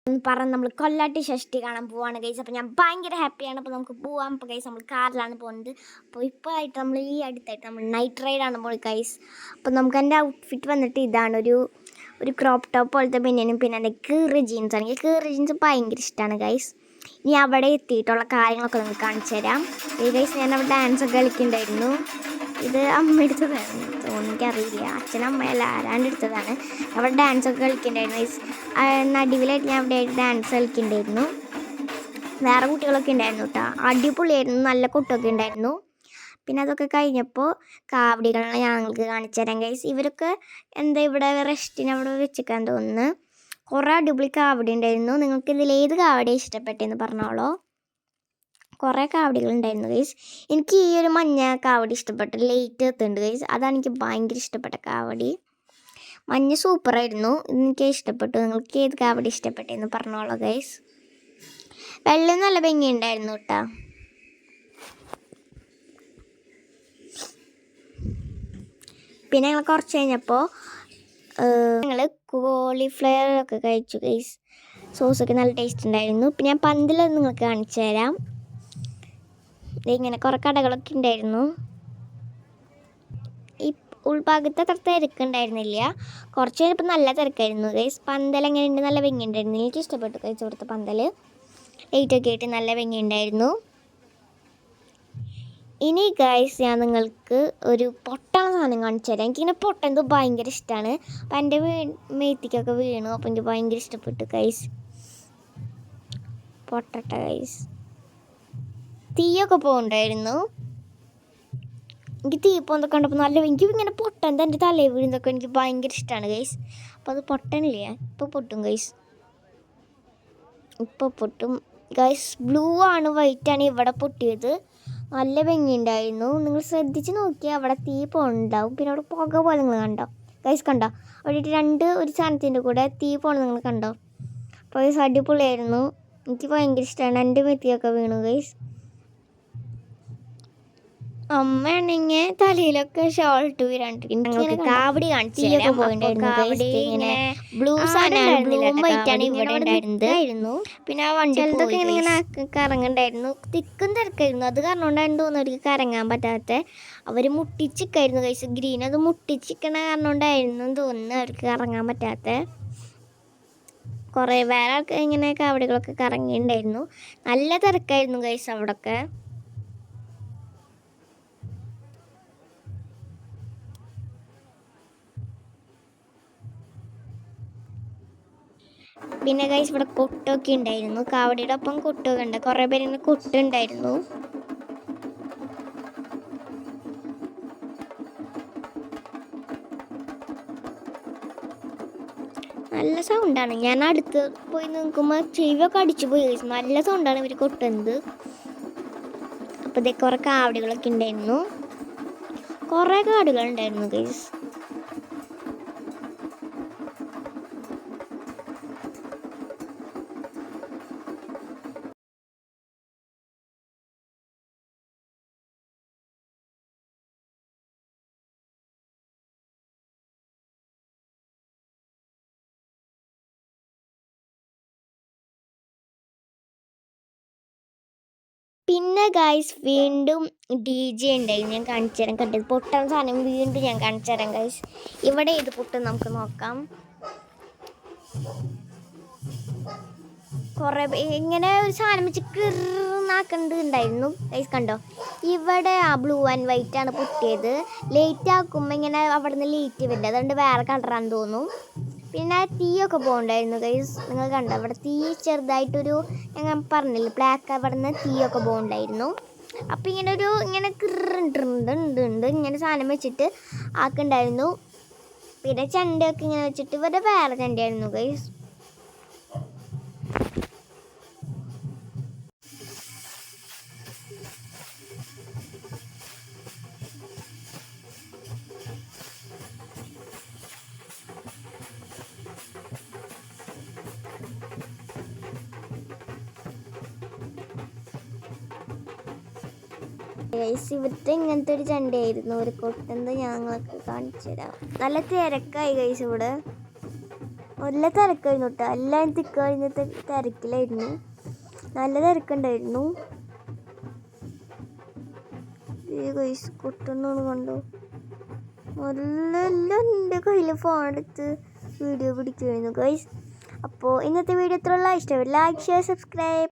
പറഞ്ഞ് നമ്മൾ കൊല്ലാട്ടി ഷഷ്ടി കാണാൻ പോവാണ് ഗൈസ്. അപ്പോൾ ഞാൻ ഭയങ്കര ഹാപ്പിയാണ്. അപ്പോൾ നമുക്ക് പോവാം. അപ്പോൾ ഗൈസ് നമ്മൾ കാറിലാണ് പോകുന്നത്. അപ്പോൾ ഇപ്പോൾ ആയിട്ട് നമ്മൾ ഈ അടുത്തായിട്ട് നമ്മൾ നൈറ്റ് റൈഡാണ് പോകുന്നത് ഗൈസ്. അപ്പോൾ നമുക്ക് എൻ്റെ ഔട്ട്ഫിറ്റ് വന്നിട്ട് ഇതാണ്, ഒരു ക്രോപ്പ് ടോപ്പ് പോലത്തെ ബനിയനും പിന്നെ എൻ്റെ കീറി ജീൻസ് ആണ്. എനിക്ക് കീറി ജീൻസ് ഭയങ്കര ഇഷ്ടമാണ് ഗൈസ്. ഇനി അവിടെ എത്തിയിട്ടുള്ള കാര്യങ്ങളൊക്കെ നമുക്ക് കാണിച്ചു തരാം. ഈ ഗൈസ് ഞാൻ അവിടെ ഡാൻസൊക്കെ കളിക്കുന്നുണ്ടായിരുന്നു. ഇത് അമ്മ എടുത്തതായിരുന്നു തോന്നുന്നു, എനിക്കറിയില്ല. അച്ഛനും അമ്മയല്ല ആരാണ്ട് എടുത്തതാണ്. അവിടെ ഡാൻസൊക്കെ കളിക്കുന്നുണ്ടായിരുന്നു ഗൈസ്. നടുവിലായിട്ട് ഞാൻ അവിടെ ഡാൻസ് കളിക്കുന്നുണ്ടായിരുന്നു. വേറെ കുട്ടികളൊക്കെ ഉണ്ടായിരുന്നു കേട്ടോ. അടിപൊളിയായിരുന്നു, നല്ല കൊട്ടൊക്കെ ഉണ്ടായിരുന്നു. പിന്നെ അതൊക്കെ കഴിഞ്ഞപ്പോൾ കാവടികളാണ് ഞങ്ങൾക്ക് കാണിച്ചു തരാം ഗൈസ്. ഇവരൊക്കെ എന്താ ഇവിടെ റെസ്റ്റിന് അവിടെ വെച്ചിക്കാൻ തോന്നുന്നു. കുറേ അടിപൊളി കാവടി ഉണ്ടായിരുന്നു. നിങ്ങൾക്ക് ഇതിലേത് കാവടിയാണ് ഇഷ്ടപ്പെട്ടതെന്ന് പറഞ്ഞോളൂ. കുറേ കാവടികളുണ്ടായിരുന്നു ഗൈസ്. എനിക്ക് ഈ ഒരു മഞ്ഞ കാവടി ഇഷ്ടപ്പെട്ടു, ലൈറ്റ് എത്തുന്നുണ്ട് ഗൈസ്. അതാണ് എനിക്ക് ഭയങ്കര ഇഷ്ടപ്പെട്ട കാവടി. മഞ്ഞ സൂപ്പറായിരുന്നു, എനിക്ക് ഇഷ്ടപ്പെട്ടു. നിങ്ങൾക്ക് ഏത് കാവടി ഇഷ്ടപ്പെട്ടെന്ന് പറഞ്ഞോളൂ ഗൈസ്. വെള്ളം നല്ല ഭംഗിയുണ്ടായിരുന്നു കേട്ടോ. പിന്നെ ഞങ്ങൾ കുറച്ച് കഴിഞ്ഞപ്പോൾ ഞങ്ങൾ കോളിഫ്ലവർ ഒക്കെ കഴിച്ചു ഗൈസ്. സോസൊക്കെ നല്ല ടേസ്റ്റ് ഉണ്ടായിരുന്നു. പിന്നെ ഞാൻ പന്തലത് നിങ്ങൾക്ക് കാണിച്ചു തരാം. ഇങ്ങനെ കുറേ കടകളൊക്കെ ഉണ്ടായിരുന്നു. ഈ ഉൾഭാഗത്ത് അത്ര തിരക്കുണ്ടായിരുന്നില്ല. കുറച്ച് കഴിഞ്ഞപ്പോൾ നല്ല തിരക്കായിരുന്നു ഗൈസ്. പന്തൽ എങ്ങനെയുണ്ട്, നല്ല ഭംഗിയുണ്ടായിരുന്നു. എനിക്ക് ഇഷ്ടപ്പെട്ടു ഗൈസ് ഇവിടുത്തെ പന്തൽ. ലൈറ്റൊക്കെ ആയിട്ട് നല്ല ഭംഗിയുണ്ടായിരുന്നു. ഇനി ഗൈസ് ഞാൻ നിങ്ങൾക്ക് ഒരു പൊട്ടണ സാധനം കാണിച്ചു തരാം. എനിക്കിങ്ങനെ പൊട്ടുന്നത് ഭയങ്കര ഇഷ്ടമാണ്. അപ്പം എൻ്റെ മേത്തിക്കൊക്കെ വീണു. അപ്പം എനിക്ക് ഭയങ്കര ഇഷ്ടപ്പെട്ടു ഗൈസ്. പൊട്ടട്ടെ ഗൈസ്. തീയൊക്കെ പോകുന്നുണ്ടായിരുന്നു. എനിക്ക് തീ പോകുന്നതൊക്കെ കണ്ടപ്പോൾ നല്ല എനിക്ക് ഇങ്ങനെ പൊട്ടൻ എൻ്റെ തലയിൽ വീഴുന്നതൊക്കെ എനിക്ക് ഭയങ്കര ഇഷ്ടമാണ് ഗൈസ്. അപ്പോൾ അത് പൊട്ടണില്ലേ, ഇപ്പോൾ പൊട്ടും ഗൈസ്. ഇപ്പോൾ പൊട്ടും ഗൈസ്. ബ്ലൂ ആണ് വൈറ്റ് ആണ് ഇവിടെ പൊട്ടിയത്. നല്ല ഭംഗിയുണ്ടായിരുന്നു. നിങ്ങൾ ശ്രദ്ധിച്ച് നോക്കിയാൽ അവിടെ തീ പോകുന്നുണ്ടാവും. പിന്നെ അവിടെ പുക പോലെ നിങ്ങൾ കണ്ടോ ഗൈസ്? കണ്ടോ അവിടെ ഒരു സാധനത്തിൻ്റെ കൂടെ തീ പോകണം നിങ്ങൾ കണ്ടോ? അപ്പോൾ ഗൈസ് അടിപൊളിയായിരുന്നു. എനിക്ക് ഭയങ്കര ഇഷ്ടമാണ്. എൻ്റെ മെത്തിയൊക്കെ വീണു ഗൈസ്. അമ്മയാണെങ്കിൽ തലയിലൊക്കെ ഷോൾട്ട് വീരാണ്ടിരിക്കുന്നു. കാവടി കാണിച്ചു ബ്ലൂ സാധനമായിരുന്നു. പിന്നെ ആ വണ്ടി ഇങ്ങനെ കറങ്ങണ്ടായിരുന്നു. തിക്കും തിരക്കായിരുന്നു. അത് കാരണം കൊണ്ടായിരുന്നു തോന്നുന്നു അവർക്ക് കറങ്ങാൻ പറ്റാത്ത. അവർ മുട്ടിച്ചിക്കായിരുന്നു കഴിച്ച് ഗ്രീൻ. അത് മുട്ടിച്ചിക്കണ കാരണം കൊണ്ടായിരുന്നു തോന്നുന്നു അവർക്ക് കറങ്ങാൻ പറ്റാത്ത. കുറേ വേറെ ആൾക്ക് ഇങ്ങനെ കാവടികളൊക്കെ കറങ്ങിയിട്ടുണ്ടായിരുന്നു. നല്ല തിരക്കായിരുന്നു ഗൈസ് അവിടെയൊക്കെ. പിന്നെ ഗൈസ് ഇവിടെ കൊട്ടൊക്കെ ഉണ്ടായിരുന്നു. കാവടിയുടെ ഒപ്പം കൊട്ടൊക്കെ ഉണ്ട്. കുറേ പേരിങ്ങനെ കൊട്ടുണ്ടായിരുന്നു. നല്ല സൗണ്ടാണ്. ഞാൻ അടുത്ത് പോയി നിൽക്കുമ്പോൾ ചെവിയൊക്കെ അടിച്ചു പോയി ഗൈസ്. നല്ല സൗണ്ടാണ് ഇവർ കൊട്ടുന്നത്. അപ്പോൾ ഇതേ കുറേ കാവടികളൊക്കെ ഉണ്ടായിരുന്നു. കുറേ കാവടികൾ ഉണ്ടായിരുന്നു ഗൈസ്. പിന്നെ ഗൈസ് വീണ്ടും DJ ഉണ്ടായി. ഞാൻ കാണിച്ചു തരാം. കണ്ടത് പൊട്ടുന്ന സാധനം വീണ്ടും ഞാൻ കാണിച്ചു തരാം ഗൈസ്. ഇവിടെ ഇത് പൊട്ടും നമുക്ക് നോക്കാം. കുറേ ഇങ്ങനെ ഒരു സാധനം വെച്ച് കിറുന്നാക്കേണ്ടതുണ്ടായിരുന്നു ഗൈസ്. കണ്ടോ ഇവിടെ ആ ബ്ലൂ ആൻഡ് വൈറ്റ് ആണ് പൊട്ടിയത്. ലേറ്റ് ആക്കുമ്പോൾ ഇങ്ങനെ അവിടെ നിന്ന് ലേറ്റ് വരില്ല, അതുകൊണ്ട് വേറെ കളറാന്ന് തോന്നും. പിന്നെ തീയൊക്കെ പോകുന്നുണ്ടായിരുന്നു ഗൈസ്. നിങ്ങൾ കണ്ടോ അവിടെ തീ ചെറുതായിട്ടൊരു ഞാൻ പറഞ്ഞില്ല ബ്ലാക്ക്, അവിടെ നിന്ന് തീയൊക്കെ പോകുന്നുണ്ടായിരുന്നു. അപ്പം ഇങ്ങനെ കിറുണ്ട് ഇങ്ങനെ സാധനം വെച്ചിട്ട് ആക്കുന്നുണ്ടായിരുന്നു. പിന്നെ ചെണ്ടയൊക്കെ ഇങ്ങനെ വെച്ചിട്ട് ഇവിടെ വേറെ ചെണ്ടയായിരുന്നു ഗൈസ്. ഗൈസ് ഇവിടുത്തെ ഇങ്ങനത്തെ ഒരു ചെണ്ടയായിരുന്നു ഒരു കൊട്ടുന്നത്. ഞങ്ങൾക്ക് കാണിച്ചു തരാം. നല്ല തിരക്കായി ഗൈസ് ഇവിടെ. നല്ല തിരക്കായിരുന്നു കേട്ടോ. എല്ലാം തിക്കഴിഞ്ഞ തിരക്കിലായിരുന്നു. നല്ല തിരക്കുണ്ടായിരുന്നു. ഈ ഗൈസ് കുട്ടുന്നത് കണ്ടോ. നല്ല എൻ്റെ കയ്യിൽ ഫോൺ എടുത്ത് വീഡിയോ പിടിക്കുമായിരുന്നു ഗൈസ്. അപ്പോൾ ഇന്നത്തെ വീഡിയോ ഇത്രയുള്ള. ഇഷ്ടപ്പെട്ട ലൈക്ക് ഷെയർ സബ്സ്ക്രൈബ്.